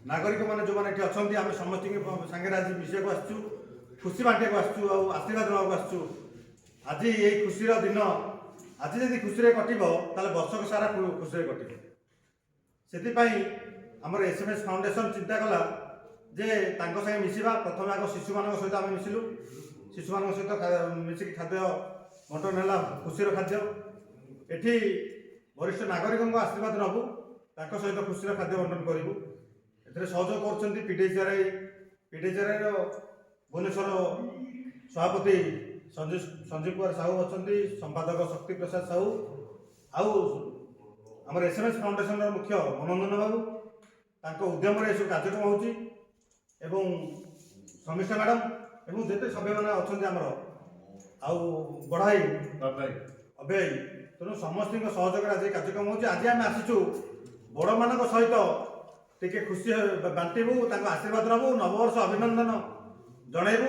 नागरिक मैंने जो मैंने अच्छा आम समस्त सागे आज मिसक आसचु खुशी बांटिया आसचु आशीर्वाद नाक आसचु आज ये खुशी दिन आज जब खुशी कटो वर्षक सारा खुशी कटो से आमर SMS फाउंडेशन चिंता कला जे सागे मिसवा प्रथम आग शिशु मान सहित आम मिसिलु शिशु मान सहित मिसिक खाद्य बंटन है खुशी खाद्य एठी वरिष्ठ नागरिकों आशीर्वाद नबू सहित खुशी खाद्य बंटन करूँ ए सहयोग कर पीडीचेराई भुवनेश्वर सभापति संजीव कुमार साहू अच्छा संपादक शक्ति प्रसाद साहू आमर SMS फाउंडेशन मुख्य मनोरंजन बाबू तांको उद्यम सब कार्यक्रम होची एवं समीक्षा मैडम एवं जिते सभ्य मैंने अच्छा आमर आउ बढ़ाई अभय तेणु समस्त सहयोग आज कार्यक्रम होची आज आम आसीचु बड़ मान सहित टिके खुशी बांटबू आशीर्वाद नबू नववर्ष अभिनंदन जनइबू।